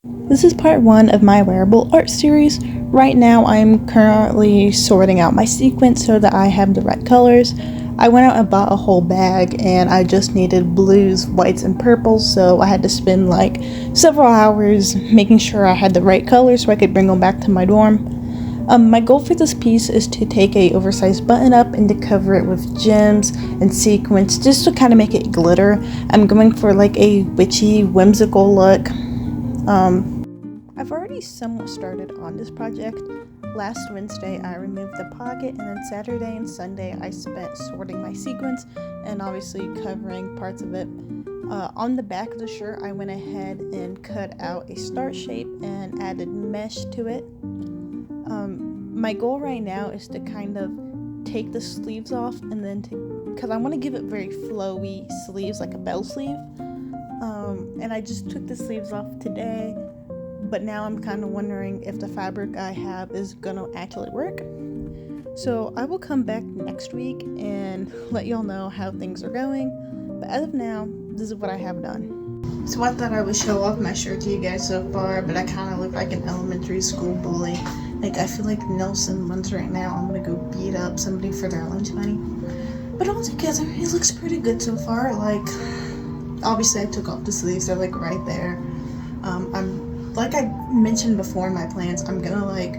This is part one of my wearable art series. Right now I'm currently sorting out my sequins so that I have the right colors. I went out and bought a whole bag and I just needed blues, whites, and purples, so I had to spend like several hours making sure I had the right colors so I could bring them back to my dorm. My goal for this piece is to take a oversized button up and to cover it with gems and sequins just to kind of make it glitter. I'm going for like a witchy, whimsical look. I've already somewhat started on this project. Last Wednesday I removed the pocket, and then Saturday and Sunday I spent sorting my sequins and obviously covering parts of it. On the back of the shirt I went ahead and cut out a star shape and added mesh to it. My goal right now is to kind of take the sleeves off and then because I want to give it very flowy sleeves, like a bell sleeve. And I just took the sleeves off today, but now I'm kind of wondering if the fabric I have is gonna actually work. So I will come back next week and let y'all know how things are going, but as of now, this is what I have done. So I thought I would show off my shirt to you guys so far, but I kind of look like an elementary school bully. Like, I feel like Nelson Muntz right now. I'm gonna go beat up somebody for their lunch money. But altogether, it looks pretty good so far. Like, obviously I took off the sleeves, they're like right there. Like I mentioned before in my plans, I'm gonna like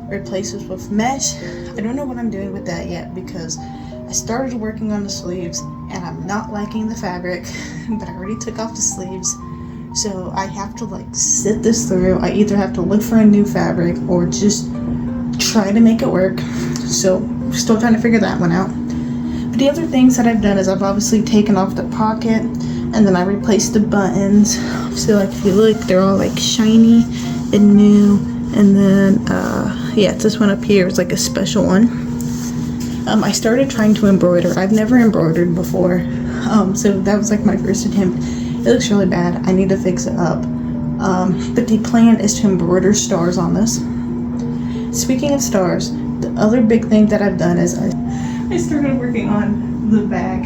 replace this with mesh. I don't know what I'm doing with that yet because I started working on the sleeves and I'm not liking the fabric, but I already took off the sleeves. So I have to like sit this through. I either have to look for a new fabric or just try to make it work. So still trying to figure that one out. But the other things that I've done is I've obviously taken off the pocket and then I replaced the buttons. So like if you look, they're all like shiny and new. And then yeah, this one up here is like a special one. I started trying to embroider. I've never embroidered before. So that was like my first attempt. It looks really bad. I need to fix it up. But the plan is to embroider stars on this. Speaking of stars, the other big thing that I've done is I started working on the bag.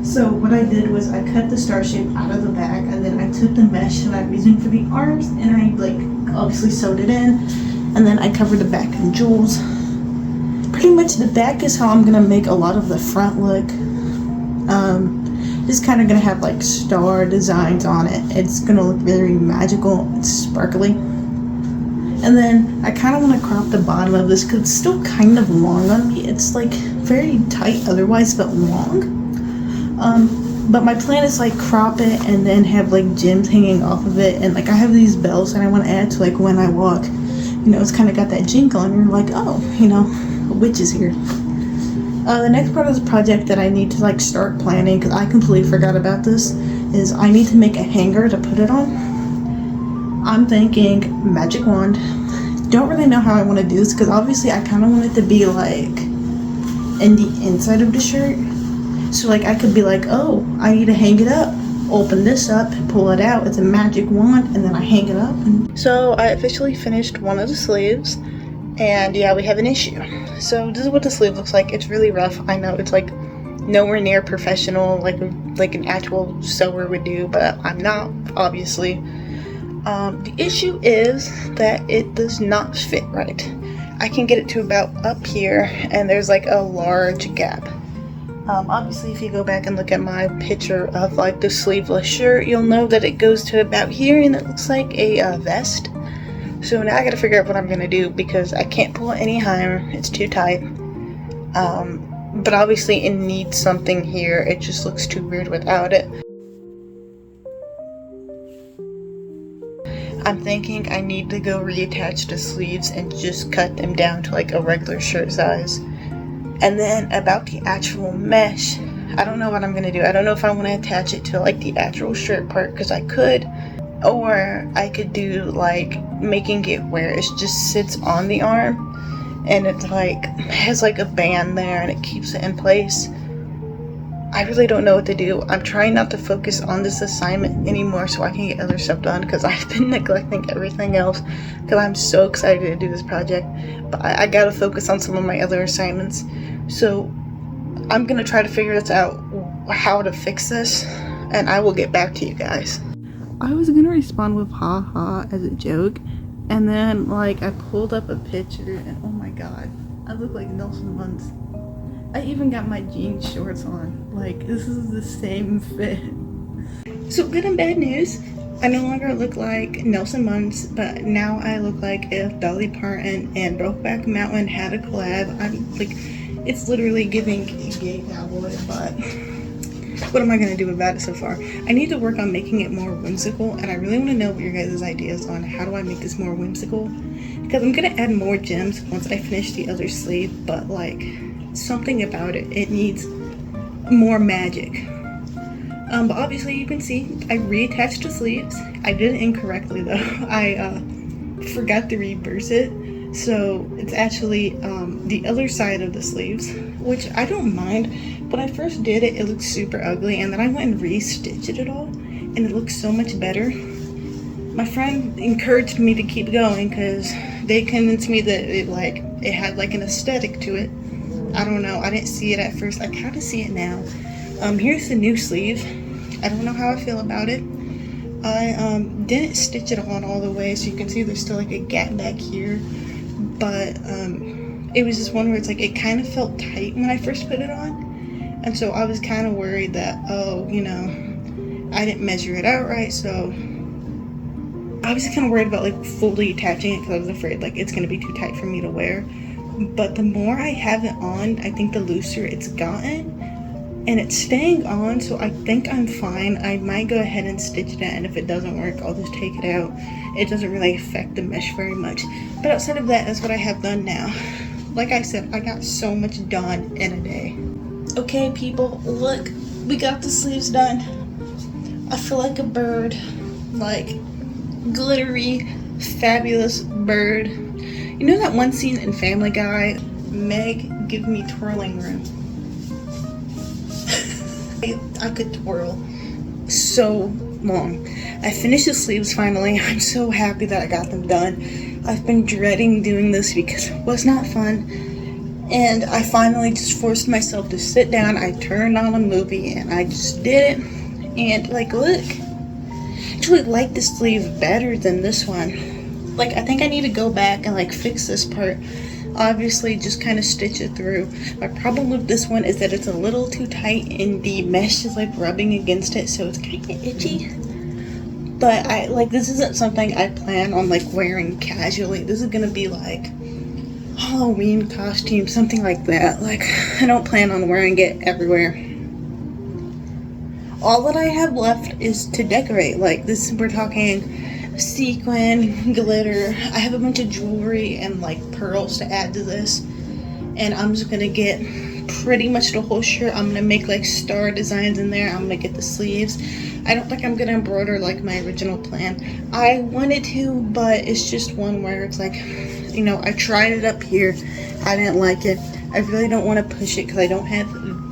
So what I did was I cut the star shape out of the bag, and then I took the mesh that I'm using for the arms and I like obviously sewed it in, and then I covered the back in jewels. Pretty much the back is how I'm gonna make a lot of the front look. It's kind of gonna have like star designs on it. It's gonna look very magical and sparkly. And then I kind of want to crop the bottom of this because it's still kind of long on me. It's like very tight otherwise, but long. But my plan is like crop it and then have like gems hanging off of it. And like I have these bells that I want to add to like when I walk. You know, it's kind of got that jingle and you're like, oh, you know, a witch is here. The next part of this project that I need to like start planning, because I completely forgot about this, is I need to make a hanger to put it on. I'm thinking magic wand. Don't really know how I want to do this because obviously I kind of want it to be like in the inside of the shirt. So like I could be like, oh, I need to hang it up. Open this up, pull it out. It's a magic wand, and then I hang it up. So I officially finished one of the sleeves. And yeah, we have an issue. So this is what the sleeve looks like. It's really rough. I know it's like nowhere near professional like an actual sewer would do, but I'm not, obviously. The issue is that it does not fit right. I can get it to about up here, and there's like a large gap. Obviously, if you go back and look at my picture of like the sleeveless shirt, you'll know that it goes to about here, and it looks like a vest. So now I gotta figure out what I'm gonna do because I can't pull it any higher. It's too tight. But obviously it needs something here. It just looks too weird without it. I'm thinking I need to go reattach the sleeves and just cut them down to like a regular shirt size. And then about the actual mesh, I don't know what I'm gonna do. I don't know if I want to attach it to like the actual shirt part because I could. Or I could do like making it where it just sits on the arm and it's like has like a band there and it keeps it in place. I really don't know what to do. I'm trying not to focus on this assignment anymore so I can get other stuff done because I've been neglecting everything else because I'm so excited to do this project. But I gotta focus on some of my other assignments. So I'm gonna try to figure this out, how to fix this, and I will get back to you guys. I was gonna respond with haha as a joke, and then like I pulled up a picture and oh my god, I look like Nelson Muntz. I even got my jean shorts on. Like, this is the same fit. So good and bad news. I no longer look like Nelson Muntz, but now I look like if Dolly Parton and Brokeback Mountain had a collab. I'm like, it's literally giving gay cowboy, but what am I gonna do about it so far? I need to work on making it more whimsical, and I really want to know what your guys' ideas on how do I make this more whimsical, because I'm gonna add more gems once I finish the other sleeve, but like something about it needs more magic. But obviously you can see I reattached the sleeves. I did it incorrectly though. I forgot to reverse it, so it's actually the other side of the sleeves, which I don't mind. When I first did it, it looked super ugly, and then I went and re-stitched it all, and it looks so much better. My friend encouraged me to keep going because they convinced me that it had like an aesthetic to it. I don't know. I didn't see it at first. I kind of see it now. Here's the new sleeve. I don't know how I feel about it. I didn't stitch it on all the way, so you can see there's still like a gap back here. But it was just one where it's like it kind of felt tight when I first put it on. And so I was kind of worried that, oh, you know, I didn't measure it out right, so I was kind of worried about like fully attaching it because I was afraid like it's going to be too tight for me to wear. But the more I have it on, I think the looser it's gotten, and it's staying on, so I think I'm fine. I might go ahead and stitch it, and if it doesn't work, I'll just take it out. It doesn't really affect the mesh very much. But outside of that, that's what I have done now. Like I said, I got so much done in a day. Okay, people, look, we got the sleeves done. I feel like a bird, like glittery, fabulous bird. You know that one scene in Family Guy, Meg, give me twirling room. I could twirl so long. I finished the sleeves finally. I'm so happy that I got them done. I've been dreading doing this because it was not fun. And I finally just forced myself to sit down. I turned on a movie and I just did it. And like, look, I actually like this sleeve better than this one. Like, I think I need to go back and like fix this part. Obviously just kind of stitch it through. My problem with this one is that it's a little too tight and the mesh is like rubbing against it, so it's kind of itchy. But I like, this isn't something I plan on like wearing casually. This is gonna be like Halloween costume, something like that. Like, I don't plan on wearing it everywhere. All that I have left is to decorate. Like this, we're talking sequin, glitter. I have a bunch of jewelry and like pearls to add to this, and I'm just gonna get pretty much the whole shirt. I'm gonna make like star designs in there. I'm gonna get the sleeves. I don't think I'm gonna embroider like my original plan. I wanted to, but it's just one where it's like, you know, I tried it up here, I didn't like it. I really don't want to push it because I don't have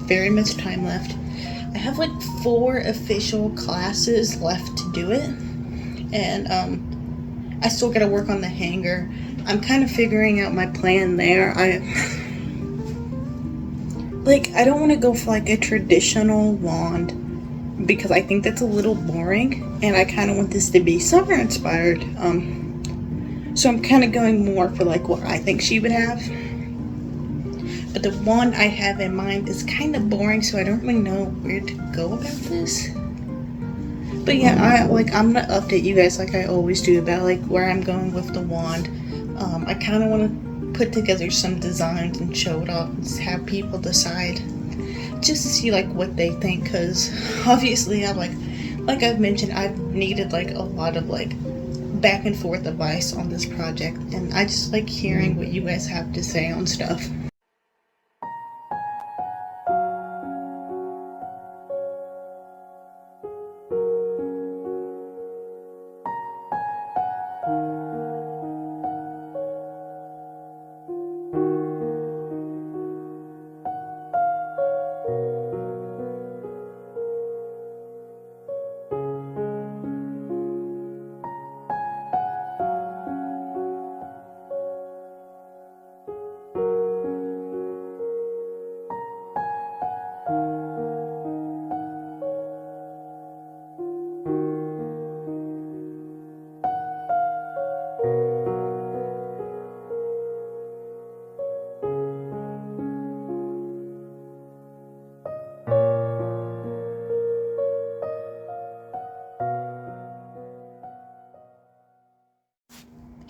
very much time left. I have like 4 official classes left to do it, and I still gotta work on the hanger. I'm kind of figuring out my plan there. I don't want to go for like a traditional wand because I think that's a little boring, and I kind of want this to be summer inspired. So I'm kind of going more for like what I think she would have. But the wand I have in mind is kind of boring, so I don't really know where to go about this. But yeah, I'm gonna update you guys like I always do about like where I'm going with the wand. I kind of want to put together some designs and show it off and have people decide, just to see like what they think, because obviously I'm like I've mentioned, I've needed like a lot of like back and forth advice on this project, and I just like hearing what you guys have to say on stuff.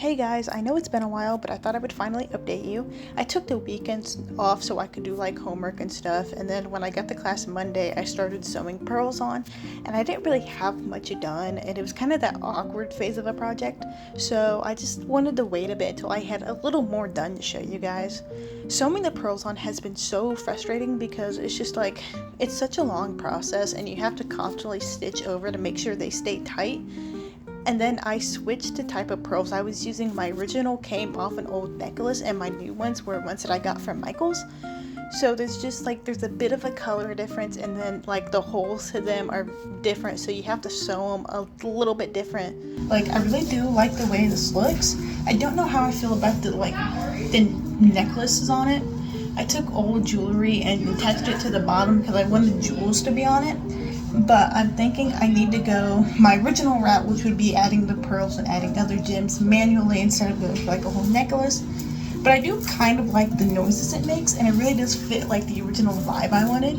Hey guys, I know it's been a while, but I thought I would finally update you. I took the weekends off so I could do like homework and stuff, and then when I got to class Monday, I started sewing pearls on, and I didn't really have much done, and it was kind of that awkward phase of a project, so I just wanted to wait a bit until I had a little more done to show you guys. Sewing the pearls on has been so frustrating because it's just like, it's such a long process, and you have to constantly stitch over to make sure they stay tight. And then I switched to type of pearls. I was using my original came off an old necklace, and my new ones were ones that I got from Michael's. So there's a bit of a color difference, and then like the holes to them are different, so you have to sew them a little bit different. Like, I really do like the way this looks. I don't know how I feel about the necklaces on it. I took old jewelry and attached it to the bottom because I wanted jewels to be on it. But I'm thinking I need to go my original route, which would be adding the pearls and adding other gems manually instead of going for like a whole necklace. But I do kind of like the noises it makes, and it really does fit like the original vibe I wanted.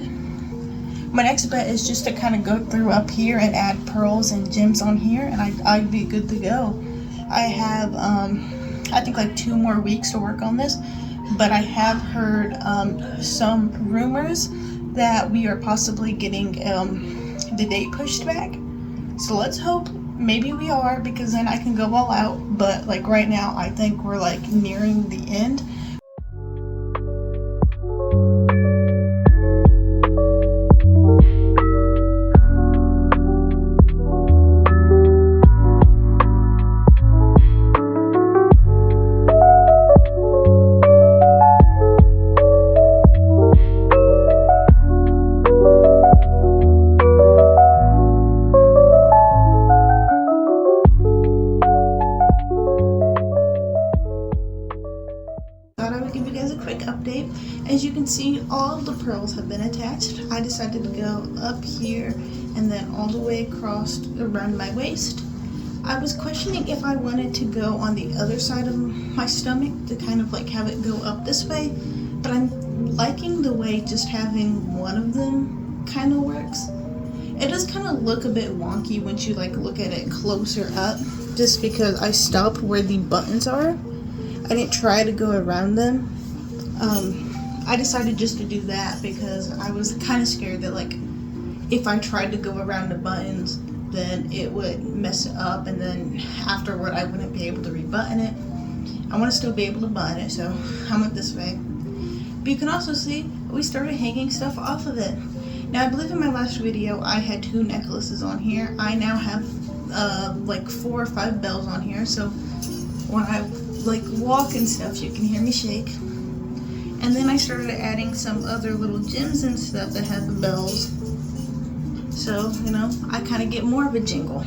My next bet is just to kind of go through up here and add pearls and gems on here, and I'd be good to go. I have I think like 2 more weeks to work on this, but I have heard some rumors that we are possibly getting the date pushed back. So let's hope maybe we are, because then I can go all out. But like right now, I think we're like nearing the end. Give you guys a quick update. As you can see, all the pearls have been attached. I decided to go up here and then all the way across around my waist. I was questioning if I wanted to go on the other side of my stomach to kind of like have it go up this way, but I'm liking the way just having one of them kind of works. It does kind of look a bit wonky once you like look at it closer up, just because I stopped where the buttons are. I didn't try to go around them. I decided just to do that because I was kind of scared that like if I tried to go around the buttons, then it would mess it up, and then afterward I wouldn't be able to rebutton it. I want to still be able to button it, so I went this way. But you can also see we started hanging stuff off of it. Now I believe in my last video I had 2 necklaces on here. I now have like 4 or 5 bells on here, so when I like walk and stuff you can hear me shake. And then I started adding some other little gems and stuff that have the bells, so you know, I kind of get more of a jingle.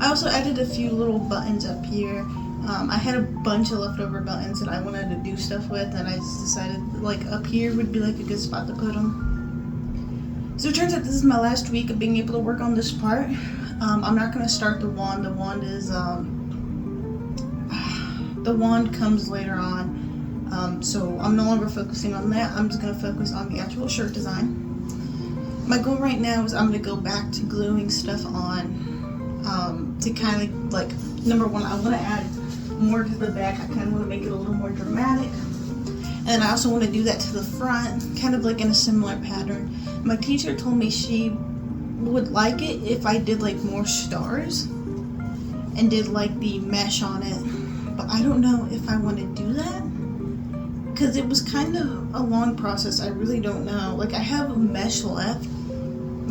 I also added a few little buttons up here. I had a bunch of leftover buttons that I wanted to do stuff with, and I just decided like up here would be like a good spot to put them. So it turns out this is my last week of being able to work on this part. I'm not going to start the wand. The wand is the wand comes later on, so I'm no longer focusing on that. I'm just going to focus on the actual shirt design. My goal right now is I'm going to go back to gluing stuff on, to kind of like, number one, I want to add more to the back. I kind of want to make it a little more dramatic, and I also want to do that to the front, kind of like in a similar pattern. My teacher told me she would like it if I did like more stars and did like the mesh on it, but I don't know if I want to do that because it was kind of a long process. I really don't know. Like, I have a mesh left,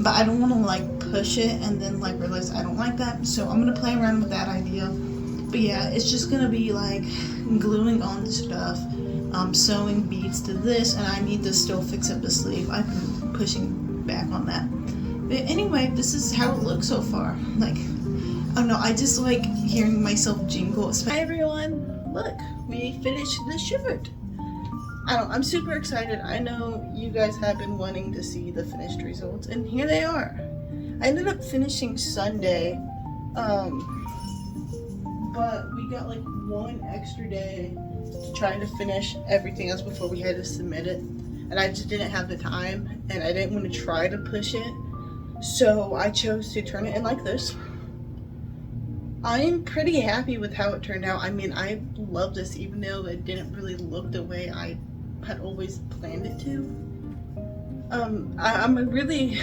but I don't want to like push it and then like realize I don't like that, so I'm gonna play around with that idea. But yeah, it's just gonna be like gluing on the stuff, sewing beads to this, and I need to still fix up the sleeve. I've been pushing back on that. But anyway, this is how it looks so far. Like, I don't know, I just like hearing myself jingle. Hi everyone, look, we finished the shirt. I'm super excited. I know you guys have been wanting to see the finished results, and here they are. I ended up finishing Sunday, but we got like 1 extra day to try to finish everything else before we had to submit it, and I just didn't have the time, and I didn't want to try to push it, so I chose to turn it in like this. I'm pretty happy with how it turned out. I mean, I love this even though it didn't really look the way I had always planned it to. I'm really,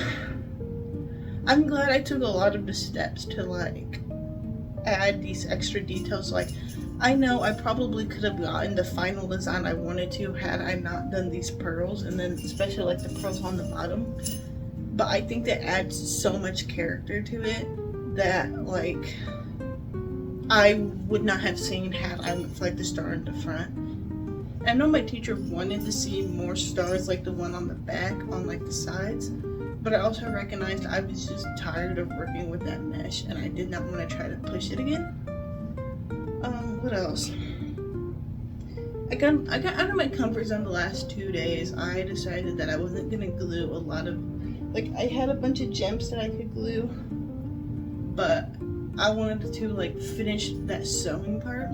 I'm glad I took a lot of the steps to like add these extra details. Like, I know I probably could have gotten the final design I wanted to had I not done these pearls, and then especially like the pearls on the bottom. But I think that adds so much character to it that like I would not have seen had I went for like the star in the front. I know my teacher wanted to see more stars like the one on the back on like the sides, but I also recognized I was just tired of working with that mesh and I did not want to try to push it again. What else? I got out of my comfort zone the last 2 days. I decided that I wasn't gonna glue a lot of, like, I had a bunch of gems that I could glue, but I wanted to like finish that sewing part.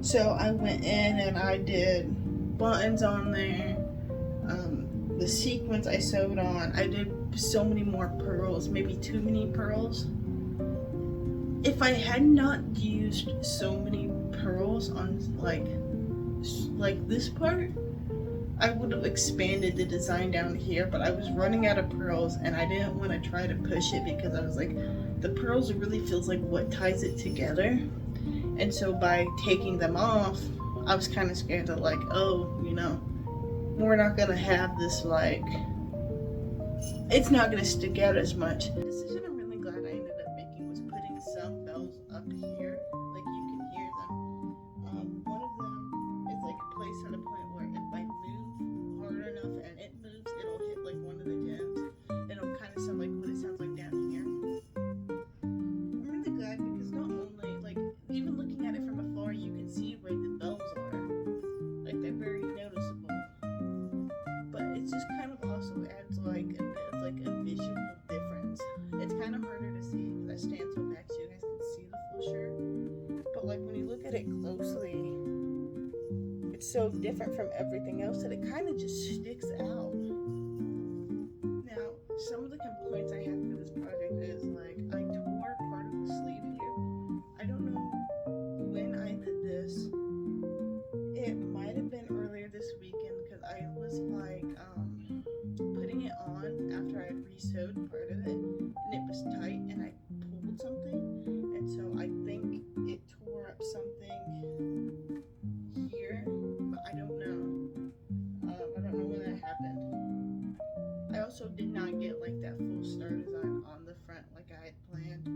So I went in and I did buttons on there. The sequins I sewed on. I did so many more pearls, maybe too many pearls. If I had not used so many pearls on like this part, I would have expanded the design down here, but I was running out of pearls and I didn't want to try to push it because I was like, the pearls really feels like what ties it together. And so by taking them off, I was kind of scared that like, oh, you know, we're not gonna have this like, it's not gonna stick out as much. The decision I'm really glad I ended up making was putting some bells up here, like you can hear them. One of them is like placed at a point where if I move hard enough and it moves, it'll hit like one of the gems. It'll kind of sound like what it sounds like down here. I'm really glad because not only like even looking at it from afar, you can see where the bells are. Like they're very noticeable. But it just kind of also adds like a bit of like a visual difference. It's kind of harder to see because I stand so back so you guys can see the full shirt. But like when you look at it closely, it's so different from everything else that it kind of just sticks out. Now, some of the complaints I have for this project is like I tore part of the sleeve here. I don't know when I did this. It might have been earlier this weekend because I was like putting it on after I re-sewed part of it and it was tight and I pulled something, and so I think it tore up something here, but I don't know. I don't know when that happened. I also did not get like that full star design on the front like I had planned.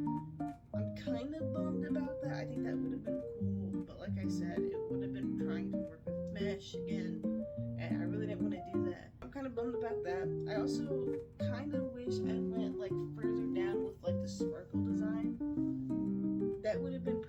I'm kind of bummed about that. I think that would have been cool, but like I said, it would have been trying to work with mesh again, and I really didn't want to do that. I'm kind of bummed about that. I also kind of wish I went like further down with like the sparkle design. That would have been